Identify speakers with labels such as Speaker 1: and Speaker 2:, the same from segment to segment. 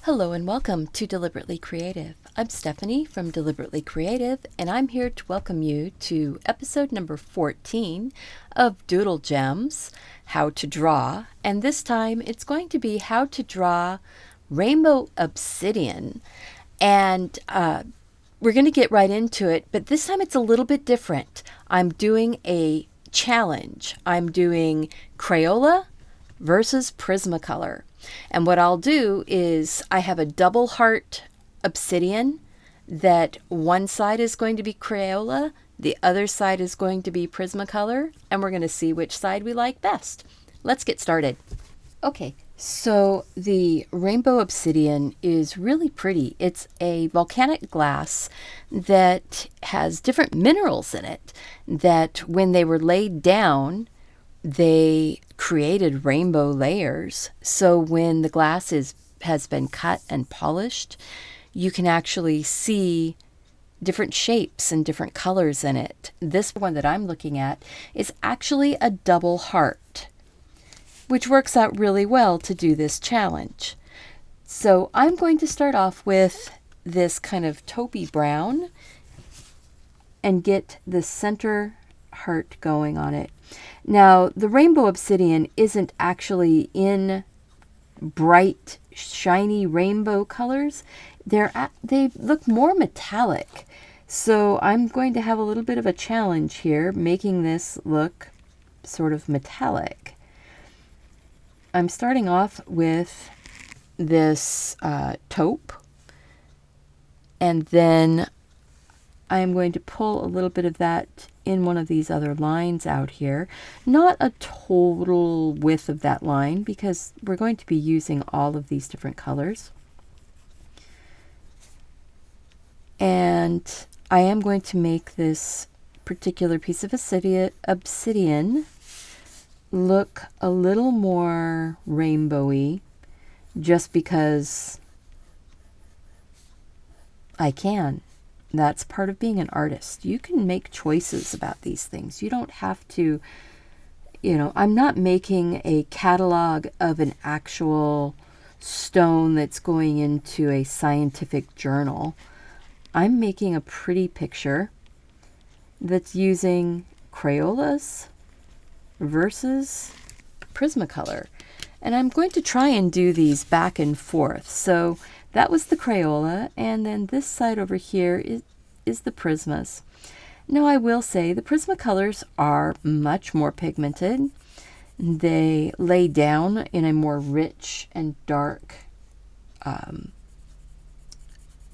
Speaker 1: Hello and welcome to Deliberately Creative. I'm Stephanie from Deliberately Creative, and I'm here to welcome you to episode number 14 of Doodle Gems, How to Draw. And this time it's going to be how to draw Rainbow Obsidian. And we're going to get right into it, but this time it's a little bit different. I'm doing a challenge. I'm doing Crayola versus Prismacolor. And what I'll do is I have a double heart obsidian that one side is going to be Crayola, the other side is going to be Prismacolor, and we're going to see which side we like best. Let's get started. Okay, so the Rainbow Obsidian is really pretty. It's a volcanic glass that has different minerals in it that when they were laid down, they created rainbow layers. So when the glass has been cut and polished, you can actually see different shapes and different colors in it. This one that I'm looking at is actually a double heart, which works out really well to do this challenge. So I'm going to start off with this kind of taupey brown and get the center heart going on it. Now, the Rainbow Obsidian isn't actually in bright, shiny rainbow colors. They look more metallic. So I'm going to have a little bit of a challenge here, making this look sort of metallic. I'm starting off with this taupe, and then I'm going to pull a little bit of that in one of these other lines out here. Not a total width of that line because we're going to be using all of these different colors. And I am going to make this particular piece of obsidian look a little more rainbowy just because I can. That's part of being an artist. You can make choices about these things. You don't have to, I'm not making a catalog of an actual stone that's going into a scientific journal. I'm making a pretty picture that's using Crayolas versus Prismacolor. And I'm going to try and do these back and forth. So that was the Crayola, and then this side over here is the Prismas. Now I will say the Prismacolors are much more pigmented. They lay down in a more rich and dark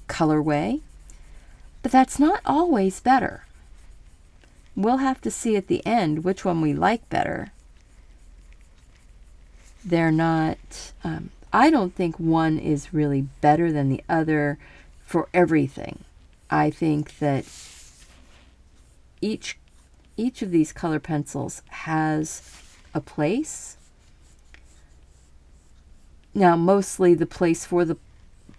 Speaker 1: colorway, but that's not always better. We'll have to see at the end which one we like better. They're not... I don't think one is really better than the other for everything. I think that each of these color pencils has a place. Now, mostly the place for the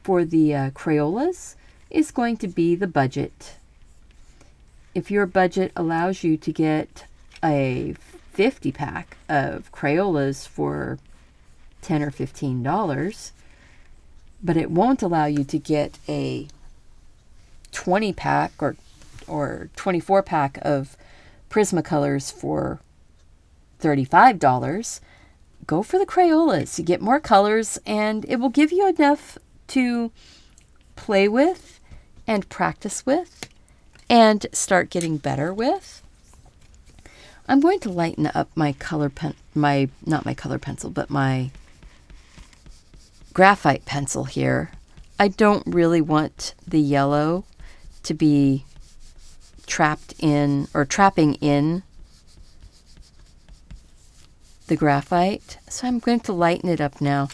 Speaker 1: Crayolas is going to be the budget. If your budget allows you to get a 50-pack of Crayolas for $10 or $15, but it won't allow you to get a 20-pack or 24-pack of Prismacolors for $35. Go for the Crayolas. You get more colors, and it will give you enough to play with and practice with and start getting better with. I'm going to lighten up my my graphite pencil here. I don't really want the yellow to be trapping in the graphite. So I'm going to lighten it up now.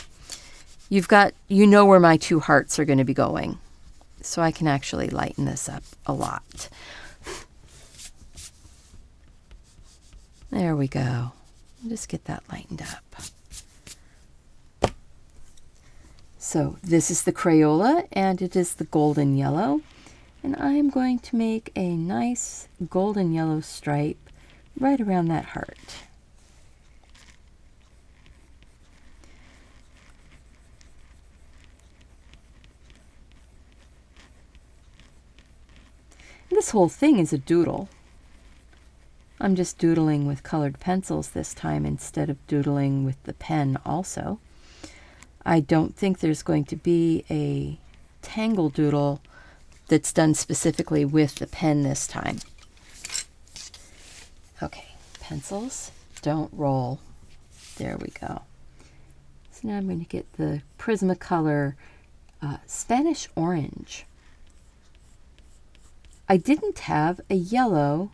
Speaker 1: You know where my two hearts are going to be going. So I can actually lighten this up a lot. There we go. Just get that lightened up. So this is the Crayola, and it is the golden yellow. And I'm going to make a nice golden yellow stripe right around that heart. This whole thing is a doodle. I'm just doodling with colored pencils this time instead of doodling with the pen also. I don't think there's going to be a tangle doodle that's done specifically with the pen this time. Okay, pencils don't roll. There we go. So now I'm going to get the Prismacolor Spanish Orange. I didn't have a yellow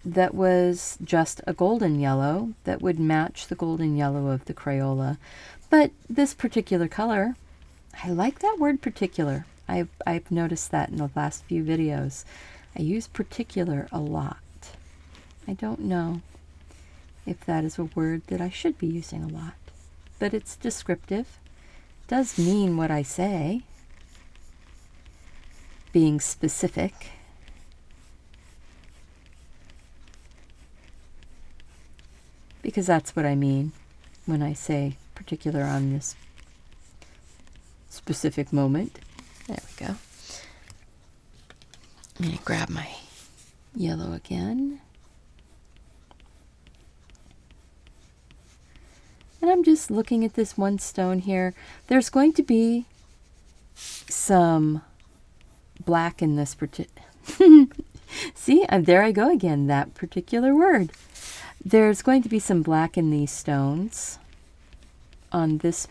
Speaker 1: that was just a golden yellow that would match the golden yellow of the Crayola. But this particular color, I like that word particular. I've noticed that in the last few videos. I use particular a lot. I don't know if that is a word that I should be using a lot, but it's descriptive. It does mean what I say. Being specific. Because that's what I mean when I say particular on this specific moment. There we go. I'm going to grab my yellow again. And I'm just looking at this one stone here. There's going to be some black in this particular... See, there I go again, that particular word. There's going to be some black in these stones. On this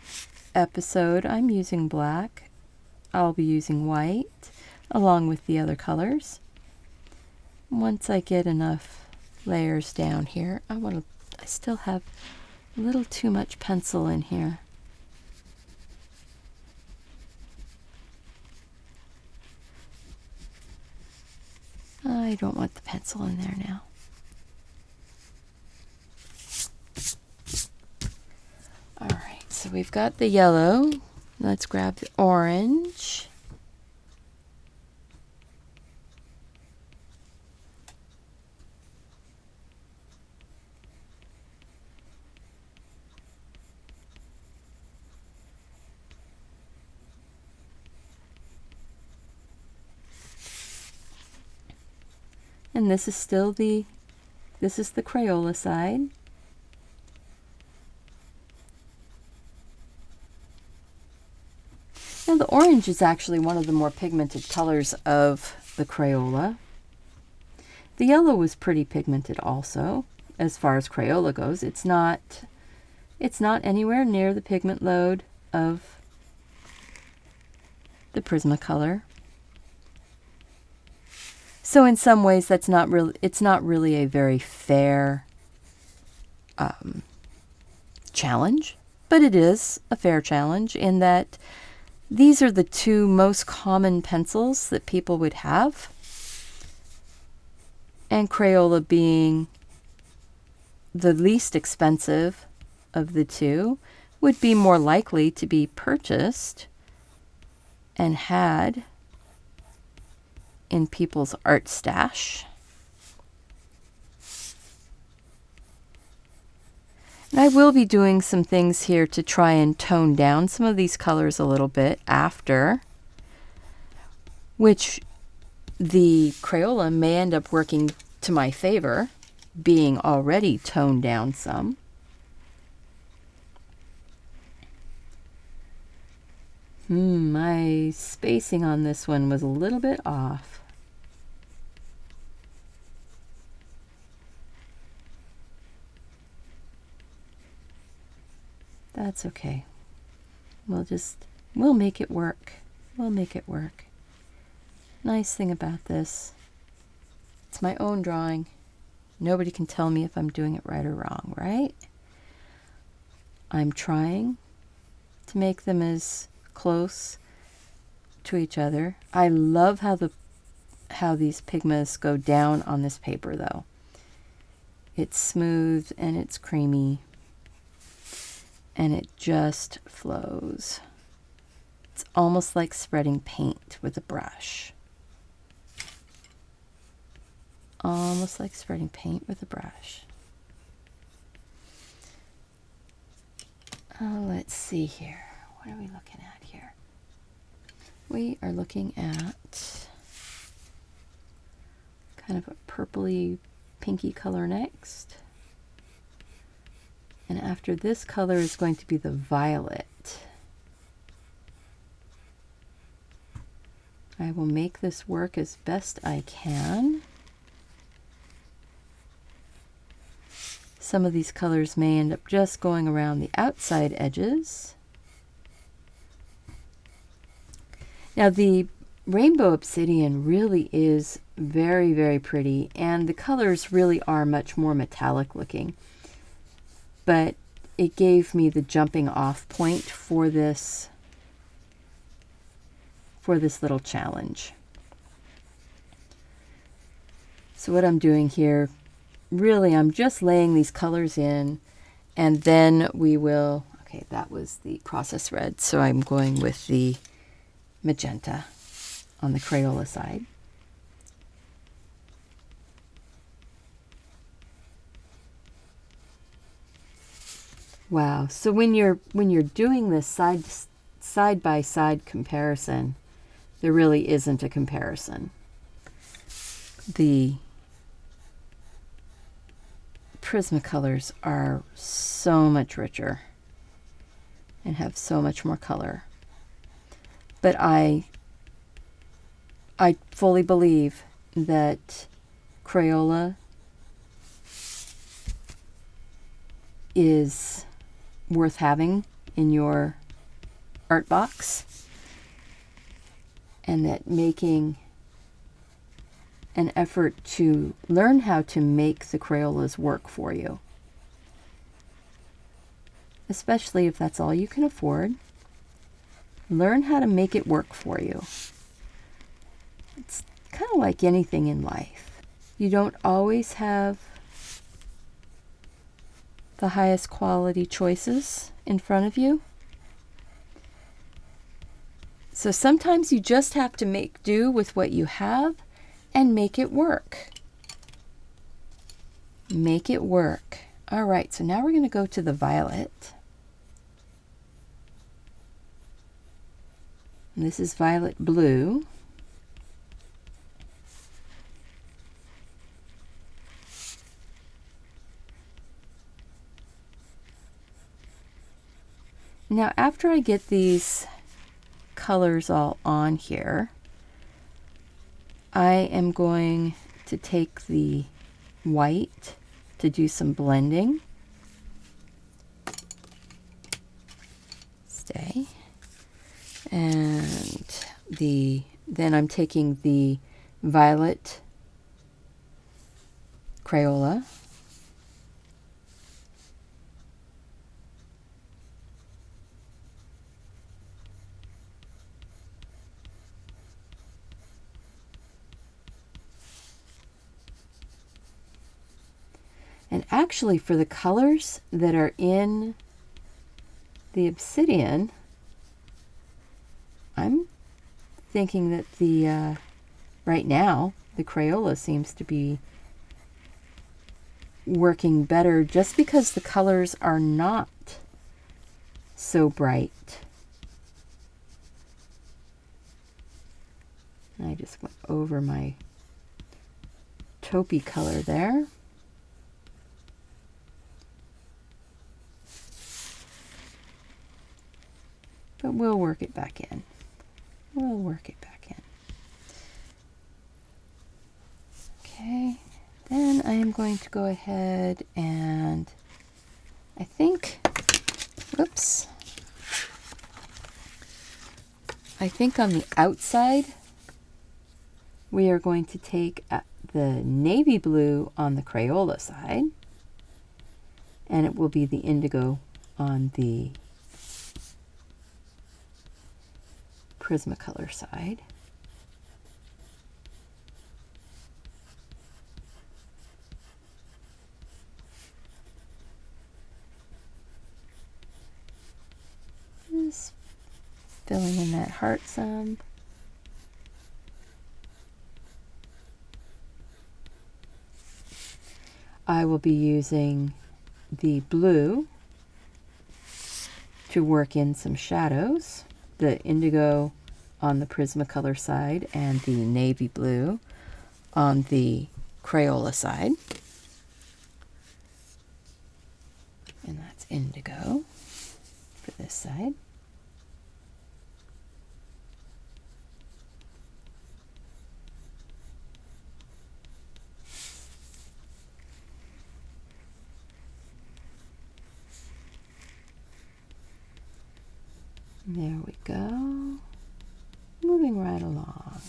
Speaker 1: episode, I'm using black. I'll be using white along with the other colors. Once I get enough layers down here, I still have a little too much pencil in here. I don't want the pencil in there now. All right, so we've got the yellow. Let's grab the orange. And this is still the Crayola side. Now the orange is actually one of the more pigmented colors of the Crayola. The yellow was pretty pigmented also, as far as Crayola goes. It's not anywhere near the pigment load of the Prismacolor. So in some ways, it's not really a very fair challenge, but it is a fair challenge in that these are the two most common pencils that people would have, and Crayola being the least expensive of the two would be more likely to be purchased and had in people's art stash. And I will be doing some things here to try and tone down some of these colors a little bit after, which the Crayola may end up working to my favor, being already toned down some. My spacing on this one was a little bit off. That's okay. We'll make it work. We'll make it work. Nice thing about this, it's my own drawing. Nobody can tell me if I'm doing it right or wrong, right? I'm trying to make them as close to each other. I love how these pigments go down on this paper though. It's smooth and it's creamy and it just flows. It's almost like spreading paint with a brush. Almost like spreading paint with a brush. Let's see here. What are we looking at here? We are looking at kind of a purpley pinky color next. And after this color is going to be the violet. I will make this work as best I can. Some of these colors may end up just going around the outside edges. Now the Rainbow Obsidian really is very, very pretty, and the colors really are much more metallic looking. But it gave me the jumping off point for this little challenge. So what I'm doing here, really I'm just laying these colors in, and then we will, okay, that was the process red, so I'm going with the magenta on the Crayola side. Wow, so when you're doing this side by side comparison, there really isn't a comparison. The Prismacolors are so much richer and have so much more color. But I fully believe that Crayola is worth having in your art box, and that making an effort to learn how to make the Crayolas work for you, especially if that's all you can afford, learn how to make it work for you. It's kind of like anything in life. You don't always have the highest quality choices in front of you. So sometimes you just have to make do with what you have and make it work. Make it work. All right, so now we're going to go to the violet. And this is violet blue. Now, after I get these colors all on here, I am going to take the white to do some blending. Stay. And then I'm taking the violet Crayola. And actually, for the colors that are in the obsidian, I'm thinking that the right now the Crayola seems to be working better just because the colors are not so bright. And I just went over my taupey color there. But we'll work it back in. We'll work it back in. Okay, then I am going to go ahead and I think, whoops, I think on the outside we are going to take the navy blue on the Crayola side, and it will be the indigo on the Prismacolor side. Just filling in that heart some. I will be using the blue to work in some shadows. The indigo on the Prismacolor side and the navy blue on the Crayola side. And that's indigo for this side. There we go. Moving right along.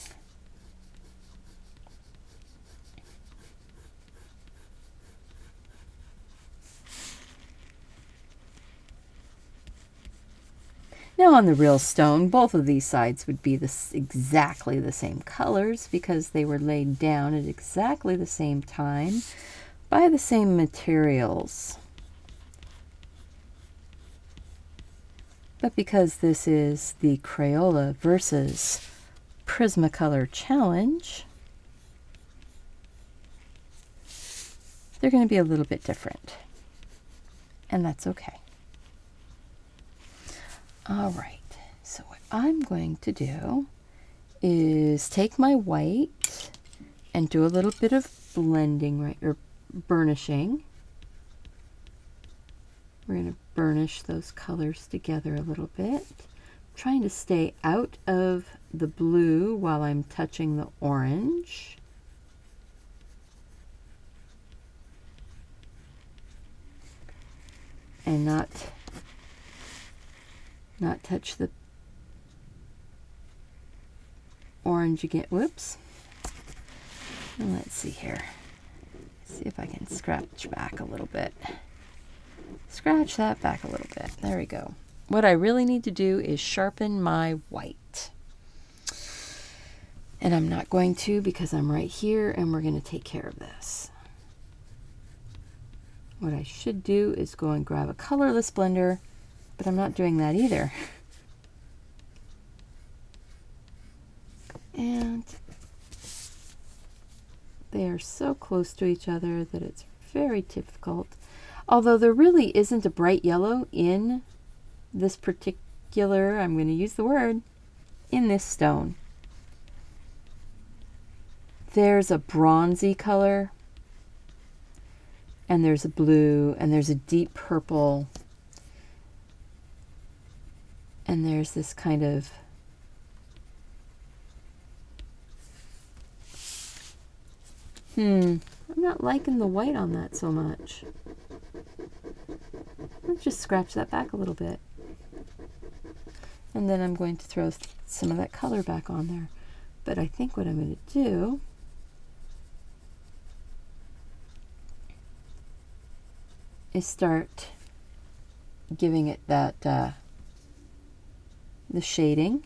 Speaker 1: Now on the real stone, both of these sides would be exactly the same colors because they were laid down at exactly the same time by the same materials. But because this is the Crayola versus Prismacolor challenge, they're going to be a little bit different. And that's okay. All right, so what I'm going to do is take my white and do a little bit of blending, right, or burnishing. We're going to burnish those colors together a little bit, trying to stay out of the blue while I'm touching the orange. And not touch the orange again. Whoops. And let's see here. See if I can scratch back a little bit. Scratch that back a little bit. There we go. What I really need to do is sharpen my white. And I'm not going to because I'm right here and we're going to take care of this. What I should do is go and grab a colorless blender, but I'm not doing that either. And they are so close to each other that it's very difficult. Although there really isn't a bright yellow in this particular, I'm going to use the word, in this stone. There's a bronzy color, and there's a blue, and there's a deep purple, and there's this kind of I'm not liking the white on that so much. Let's just scratch that back a little bit. And then I'm going to throw some of that color back on there. But I think what I'm going to do is start giving it that the shading.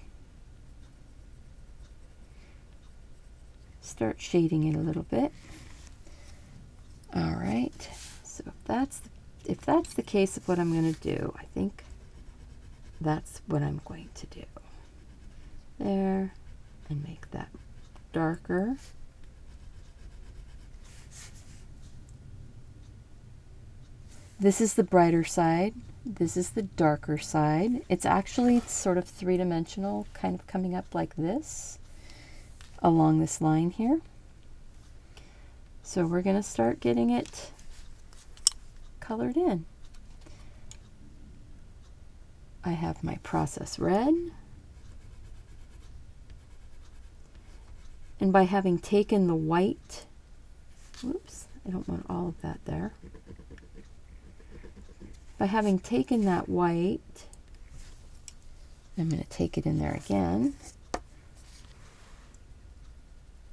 Speaker 1: Start shading it a little bit. All right. So if that's the case of what I'm going to do, I think that's what I'm going to do. There, and make that darker. This is the brighter side. This is the darker side. It's actually sort of three-dimensional, kind of coming up like this, along this line here. So we're going to start getting it colored in. I have my process red. And by having taken the white, whoops, I don't want all of that there. By having taken that white, I'm going to take it in there again.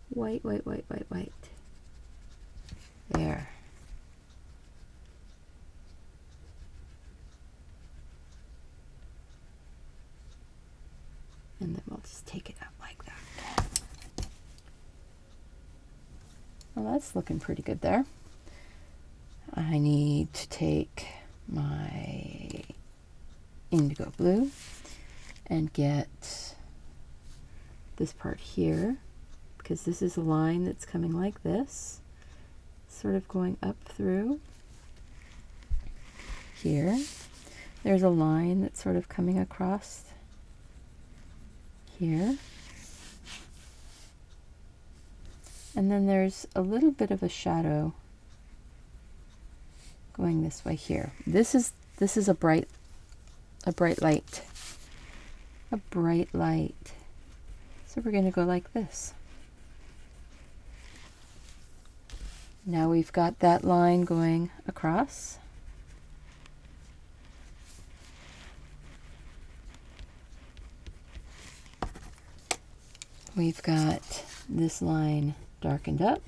Speaker 1: White, white, white, white, white. There. And then we'll just take it up like that. Well, that's looking pretty good there. I need to take my indigo blue and get this part here, because this is a line that's coming like this, sort of going up through here. There's a line that's sort of coming across here. And then there's a little bit of a shadow going this way here. This is a bright light. A bright light. So we're going to go like this. Now we've got that line going across. We've got this line darkened up.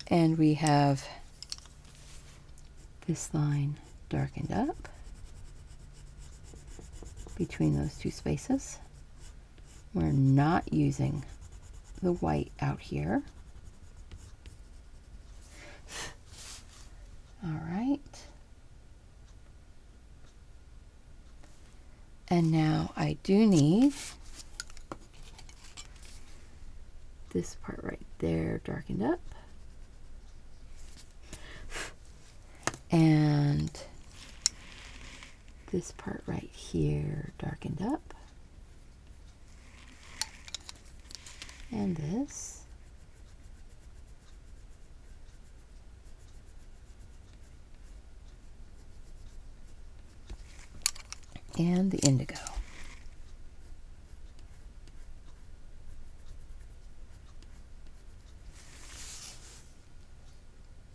Speaker 1: And we have this line darkened up between those two spaces. We're not using the white out here. All right. And now I do need this part right there darkened up. And this part right here darkened up. And this. And the indigo.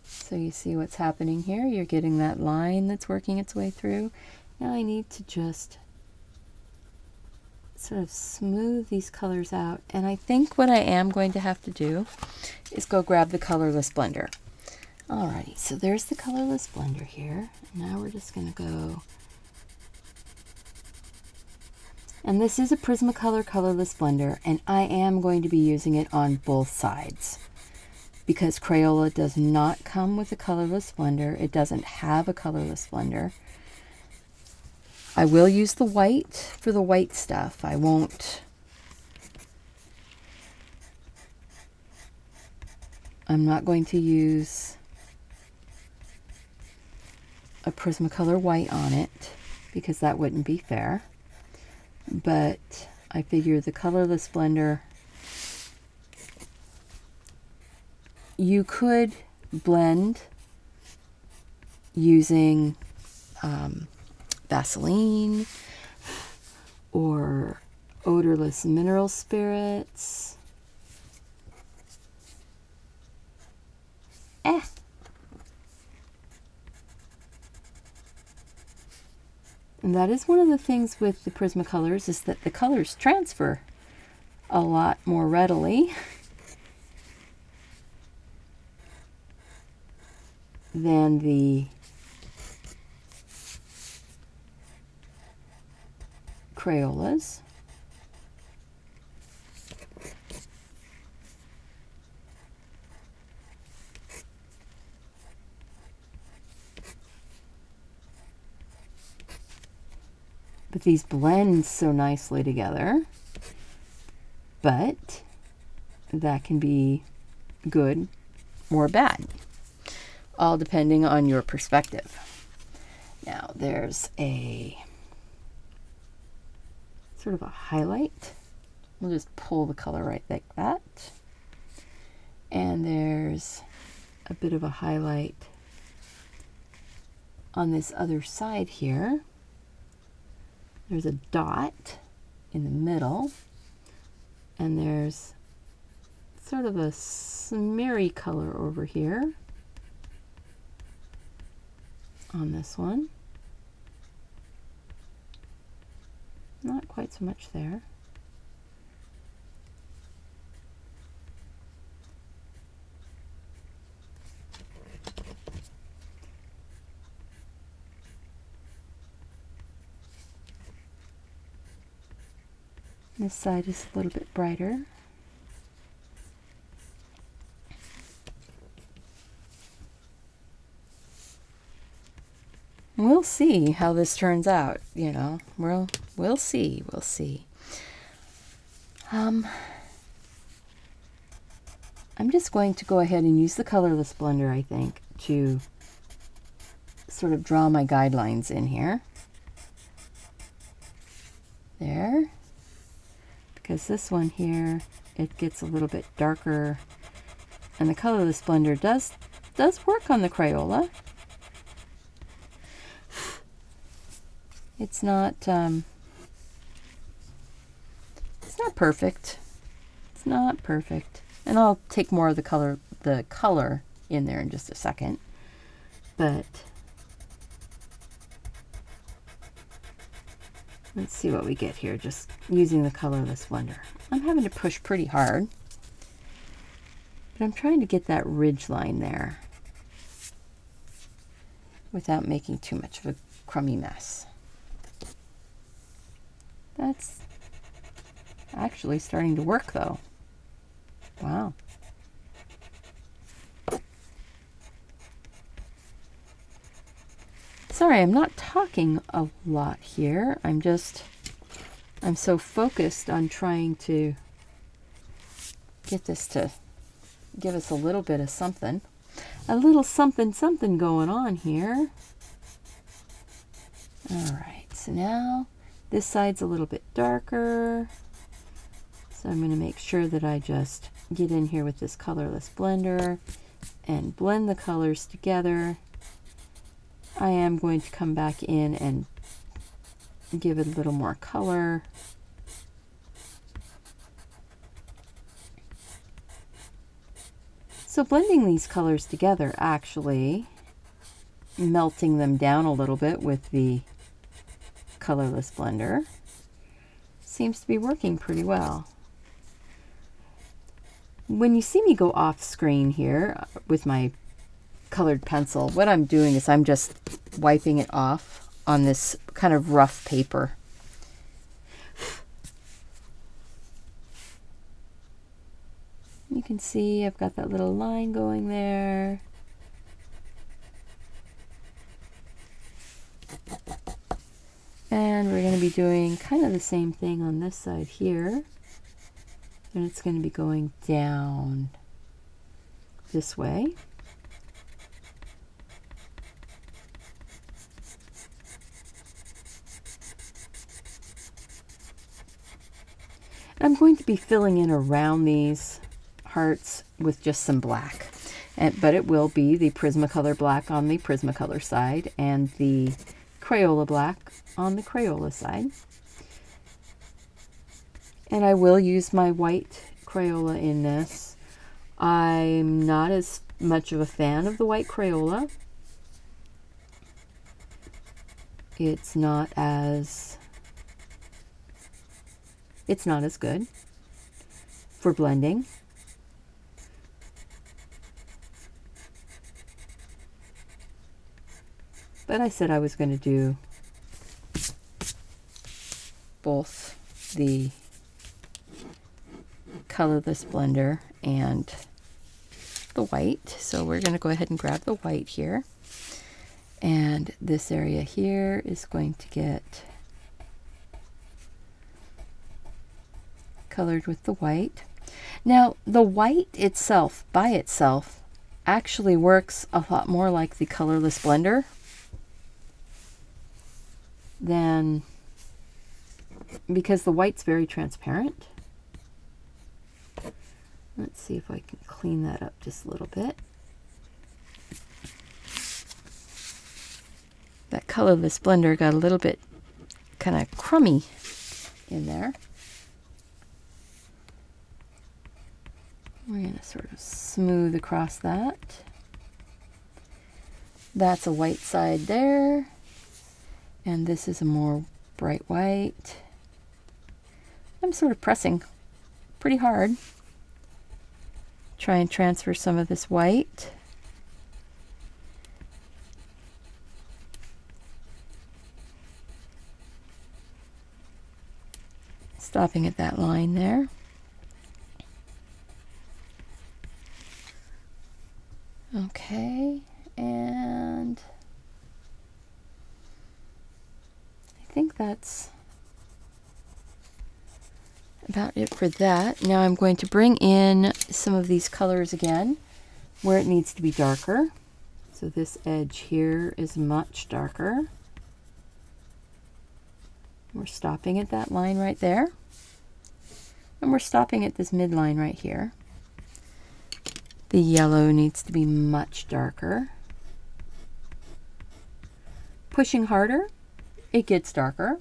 Speaker 1: So you see what's happening here. You're getting that line that's working its way through. Now I need to just sort of smooth these colors out. And I think what I am going to have to do is go grab the Colorless Blender. Alrighty, so there's the Colorless Blender here. Now we're just going to go. And this is a Prismacolor Colorless Blender, and I am going to be using it on both sides. Because Crayola does not come with a colorless blender. It doesn't have a colorless blender. I will use the white for the white stuff. I won't. I'm not going to use a Prismacolor white on it because that wouldn't be fair. But I figure the colorless blender, you could blend using Vaseline or odorless mineral spirits. And that is one of the things with the Prismacolors, is that the colors transfer a lot more readily than the Crayolas. But these blend so nicely together. But that can be good or bad, all depending on your perspective. Now there's a sort of a highlight. We'll just pull the color right like that. And there's a bit of a highlight on this other side here. There's a dot in the middle, and there's sort of a smeary color over here on this one. Not quite so much there. This side is a little bit brighter. We'll see how this turns out, you know. We'll see. I'm just going to go ahead and use the colorless blender, I think, to sort of draw my guidelines in here. There. because this one here, it gets a little bit darker, and the Colorless Blender does work on the Crayola. It's not perfect. It's not perfect. And I'll take more of the color in there in just a second. But let's see what we get here just using the Colorless Blender. I'm having to push pretty hard, but I'm trying to get that ridge line there without making too much of a crummy mess. That's actually starting to work though. Wow. Sorry, I'm not talking a lot here. I'm so focused on trying to get this to give us a little bit of something. A little something something going on here. All right, so now this side's a little bit darker. So I'm going to make sure that I just get in here with this Colorless Blender and blend the colors together. I am going to come back in and give it a little more color. So blending these colors together, actually melting them down a little bit with the Colorless Blender, seems to be working pretty well. When you see me go off screen here with my colored pencil, what I'm doing is I'm just wiping it off on this kind of rough paper. You can see I've got that little line going there. And we're going to be doing kind of the same thing on this side here. And it's going to be going down this way. I'm going to be filling in around these hearts with just some black, but it will be the Prismacolor black on the Prismacolor side and the Crayola black on the Crayola side. And I will use my white Crayola in this. I'm not as much of a fan of the white Crayola. It's not as good for blending. But I said I was going to do both the Colorless Blender and the white. So we're going to go ahead and grab the white here. And this area here is going to get colored with the white. Now, the white itself, by itself, actually works a lot more like the Colorless Blender than, because the white's very transparent. Let's see if I can clean that up just a little bit. That Colorless Blender got a little bit kind of crummy in there. We're going to sort of smooth across that. That's a white side there. And this is a more bright white. I'm sort of pressing pretty hard. Try and transfer some of this white. Stopping at that line there. Okay, and I think that's about it for that. Now I'm going to bring in some of these colors again where it needs to be darker. So this edge here is much darker. We're stopping at that line right there. And we're stopping at this midline right here. The yellow needs to be much darker. Pushing harder, it gets darker.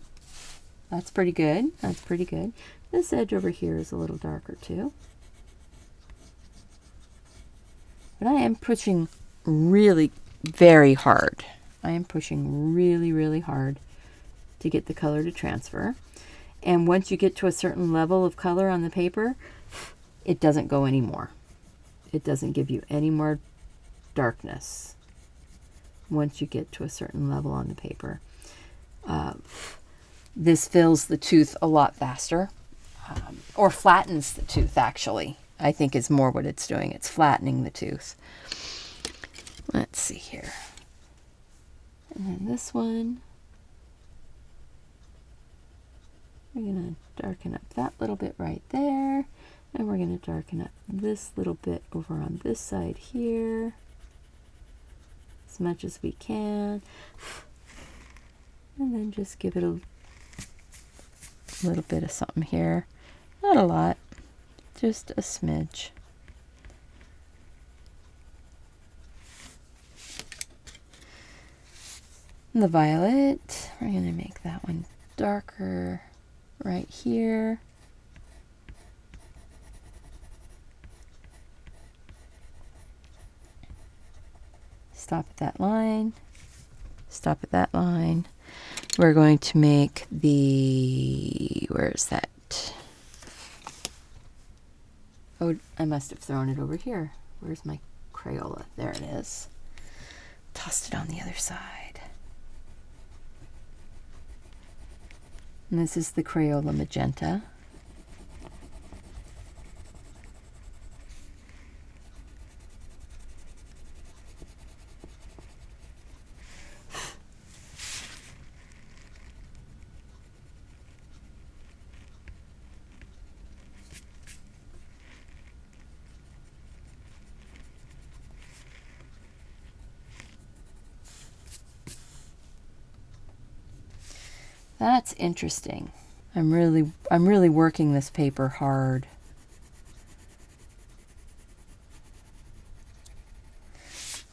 Speaker 1: That's pretty good. That's pretty good. This edge over here is a little darker too. But I am pushing really very hard. I am pushing really, really hard to get the color to transfer. And once you get to a certain level of color on the paper, it doesn't go anymore. It doesn't give you any more darkness once you get to a certain level on the paper. This fills the tooth a lot faster, or flattens the tooth, actually. I think is more what it's doing. It's flattening the tooth. Let's see here. And then this one, we're going to darken up that little bit right there. And we're going to darken up this little bit over on this side here as much as we can. And then just give it a little bit of something here. Not a lot, just a smidge. And the violet, we're going to make that one darker right here. Stop at that line. Stop at that line. We're going to make the, where's that? Oh, I must have thrown it over here. Where's my Crayola? There it is. Tossed it on the other side. And this is the Crayola Magenta. That's interesting. I'm really working this paper hard.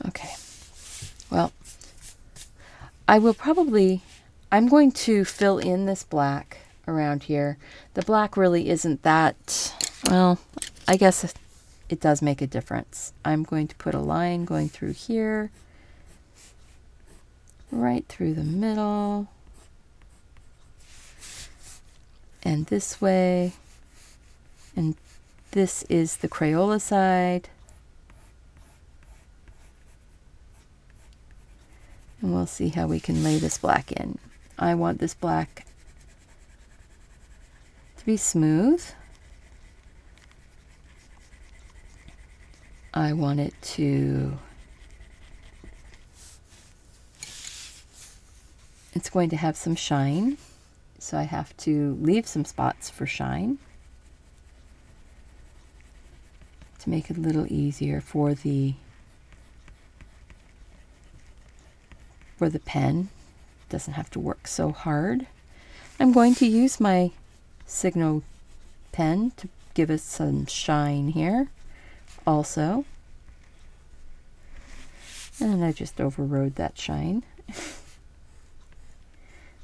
Speaker 1: Okay. Well, I'm going to fill in this black around here. The black really isn't that, well, I guess it does make a difference. I'm going to put a line going through here, right through the middle, and this way, and this is the Crayola side, and we'll see how we can lay this black in. I want this black to be smooth. I want it to, it's going to have some shine. So I have to leave some spots for shine to make it a little easier for the pen. It doesn't have to work so hard. I'm going to use my Signo pen to give it some shine here also. And I just overrode that shine.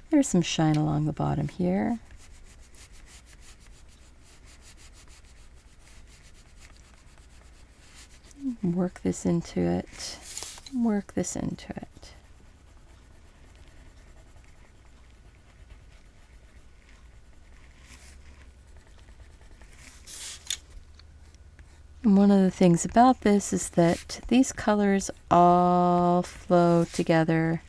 Speaker 1: There's some shine along the bottom here. Work this into it. Work this into it. And one of the things about this is that these colors all flow together.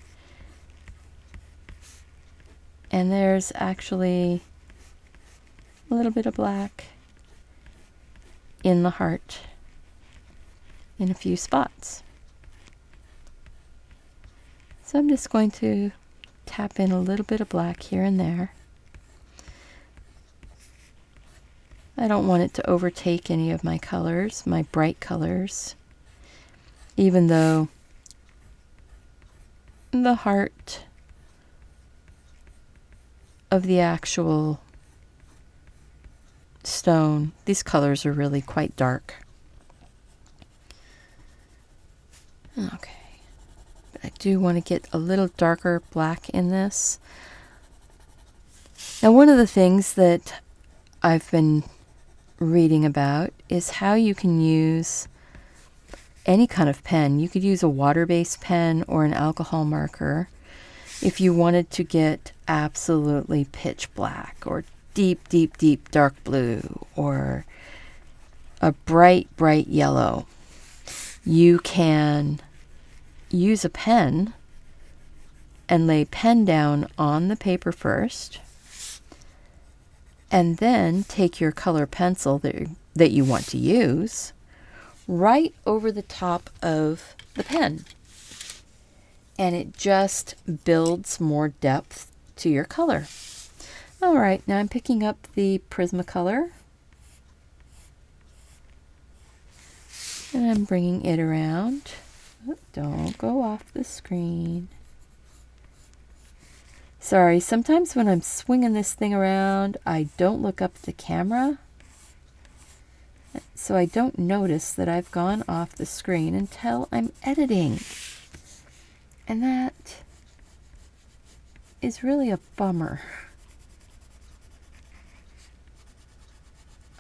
Speaker 1: And there's actually a little bit of black in the heart in a few spots. So I'm just going to tap in a little bit of black here and there. I don't want it to overtake any of my colors, my bright colors, even though the heart of the actual stone. These colors are really quite dark. Okay. I do want to get a little darker black in this. Now, one of the things that I've been reading about is how you can use any kind of pen. You could use a water-based pen or an alcohol marker if you wanted to get absolutely pitch black or deep, deep, deep dark blue or a bright, bright yellow. You can use a pen and lay pen down on the paper first, and then take your color pencil that you want to use right over the top of the pen. And it just builds more depth to your color. All right, now I'm picking up the Prismacolor. And I'm bringing it around. Oh, don't go off the screen. Sorry, sometimes when I'm swinging this thing around, I don't look up at the camera. So I don't notice that I've gone off the screen until I'm editing. And that is really a bummer.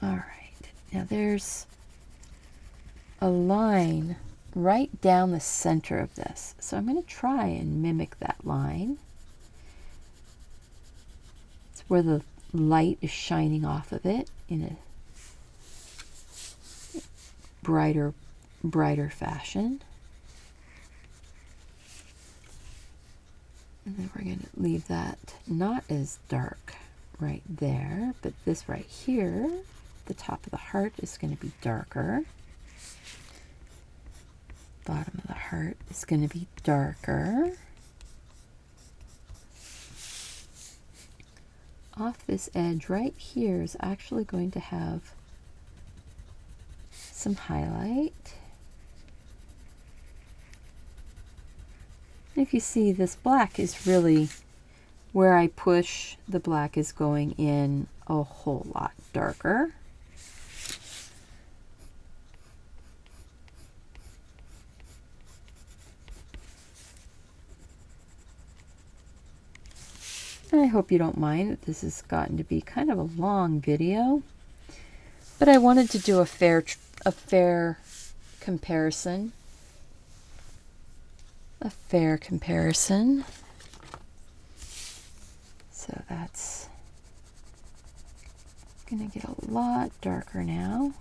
Speaker 1: All right, now there's a line right down the center of this. So I'm going to try and mimic that line. It's where the light is shining off of it in a brighter fashion. And then we're going to leave that not as dark right there, but this right here, the top of the heart is going to be darker. Bottom of the heart is going to be darker. Off this edge right here is actually going to have some highlight. If you see, this black is really where I push, the black is going in a whole lot darker. I hope you don't mind that this has gotten to be kind of a long video, but I wanted to do a fair comparison. So that's going to get a lot darker now.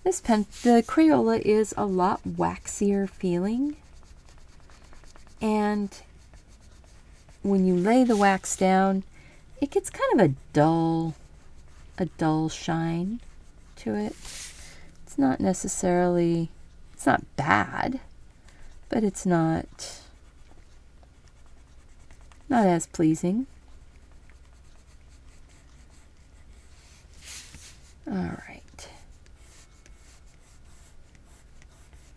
Speaker 1: This pen, the Crayola, is a lot waxier feeling. And when you lay the wax down, it gets kind of a dull shine to it. It's not necessarily, it's not bad, but it's not as pleasing. All right.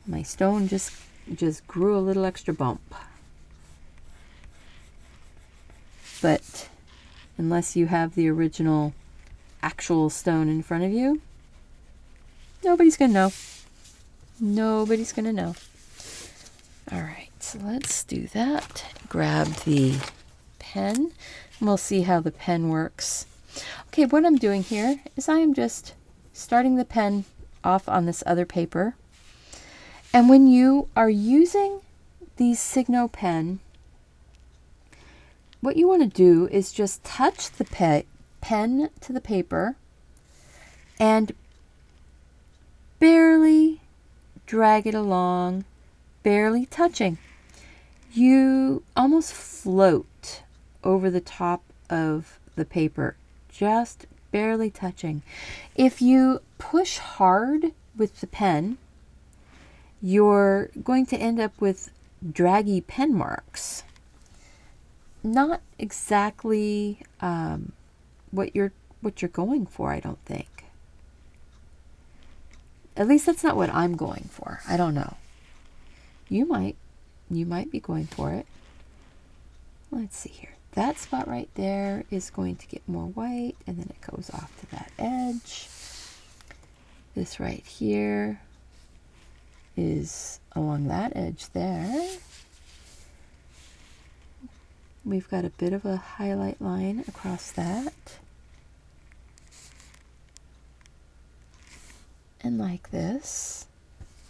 Speaker 1: My stone just grew a little extra bump. But unless you have the original actual stone in front of you, nobody's going to know. Nobody's going to know. All right, so let's do that. Grab the pen, and we'll see how the pen works. Okay, what I'm doing here is I am just starting the pen off on this other paper. And when you are using the Signo pen, what you want to do is just touch the pen to the paper and barely drag it along, barely touching. You almost float over the top of the paper, just barely touching. If you push hard with the pen, you're going to end up with draggy pen marks. Not exactly what you're going for, I don't think. At least that's not what I'm going for. I don't know. You might be going for it. Let's see here. that spot right there is going to get more white, and then it goes off to that edge. This right here is along that edge there. We've got a bit of a highlight line across that. And like this.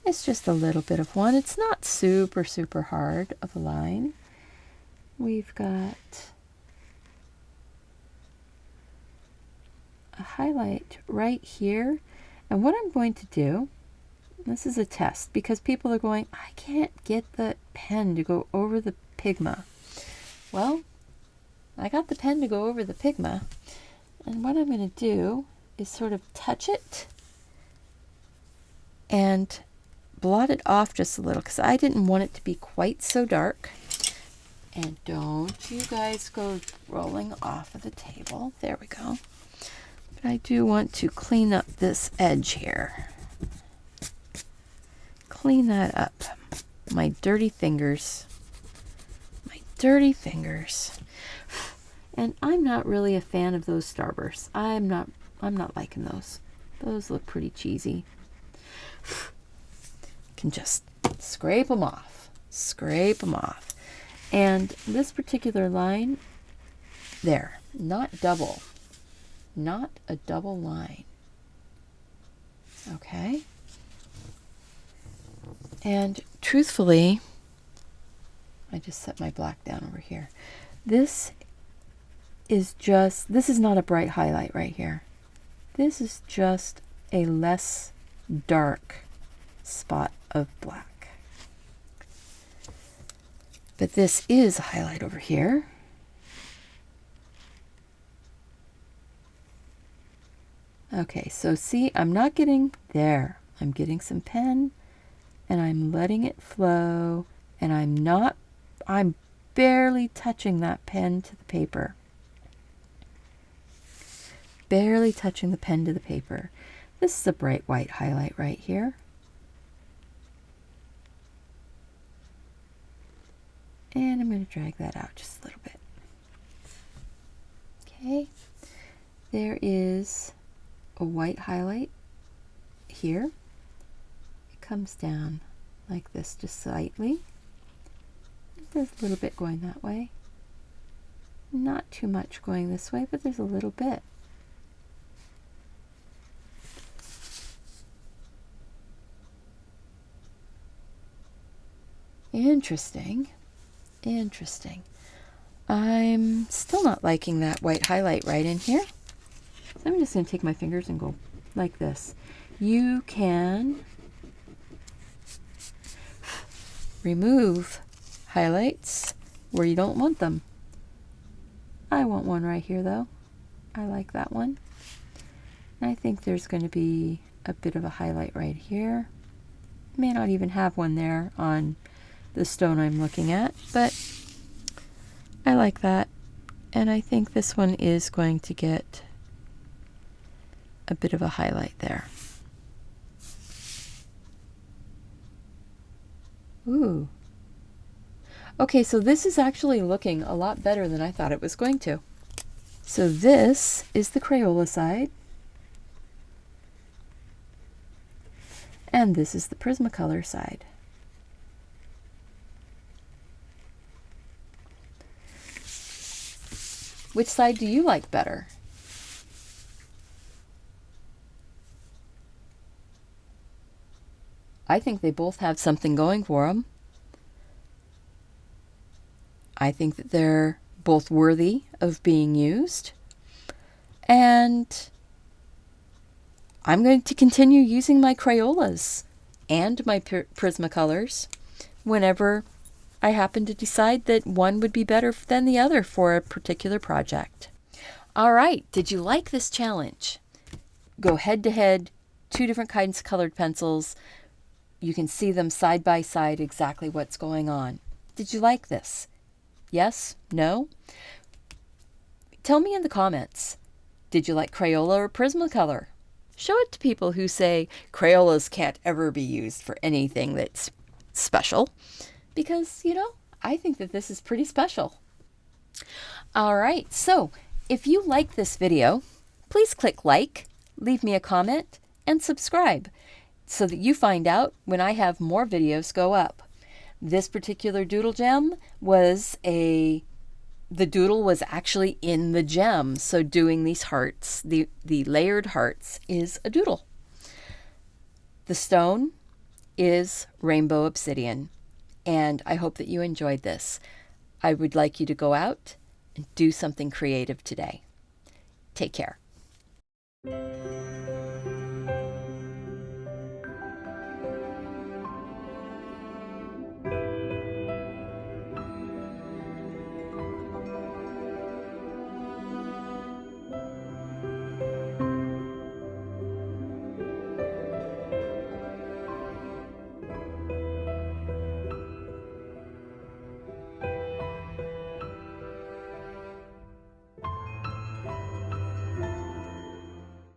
Speaker 1: It's just a little bit of one. It's not super, super hard of a line. We've got a highlight right here. And what I'm going to do, this is a test because people are going, I can't get the pen to go over the Pigma. Well, I got the pen to go over the Pigma. And what I'm going to do is sort of touch it and blot it off just a little because I didn't want it to be quite so dark. And don't you guys go rolling off of the table. There we go. But I do want to clean up this edge here. Clean that up. My dirty fingers. My dirty fingers. And I'm not really a fan of those starbursts. I'm not liking those. Those look pretty cheesy. Can just scrape them off. Scrape them off. And this particular line, there, not double. Not a double line. Okay. And truthfully, I just set my black down over here. This is not a bright highlight right here. This is just a less dark spot of black. But this is a highlight over here. Okay, so see, I'm not getting there. I'm getting some pen and I'm letting it flow, and I'm barely touching that pen to the paper. Barely touching the pen to the paper. This is a bright white highlight right here. And I'm going to drag that out just a little bit. Okay, there is a white highlight here. It comes down like this just slightly. There's a little bit going that way. Not too much going this way, but there's a little bit. Interesting. Interesting. I'm still not liking that white highlight right in here. So I'm just going to take my fingers and go like this. You can remove highlights where you don't want them. I want one right here though. I like that one. And I think there's going to be a bit of a highlight right here. May not even have one there on the stone I'm looking at, but I like that. And I think this one is going to get a bit of a highlight there. Ooh. Okay, so this is actually looking a lot better than I thought it was going to. So this is the Crayola side. And this is the Prismacolor side. Which side do you like better? I think they both have something going for them. I think that they're both worthy of being used. And I'm going to continue using my Crayolas and my Prismacolors whenever I happen to decide that one would be better than the other for a particular project. All right, did you like this challenge? Go head to head, two different kinds of colored pencils. You can see them side by side exactly what's going on. Did you like this? Yes? No? Tell me in the comments. Did you like Crayola or Prismacolor? Show it to people who say Crayolas can't ever be used for anything that's special. Because, you know, I think that this is pretty special. All right, so if you like this video, please click like, leave me a comment, and subscribe so that you find out when I have more videos go up. This particular doodle gem was the doodle was actually in the gem, so doing these hearts, the layered hearts, is a doodle. The stone is Rainbow Obsidian, and I hope that you enjoyed this. I would like you to go out and do something creative today. Take care.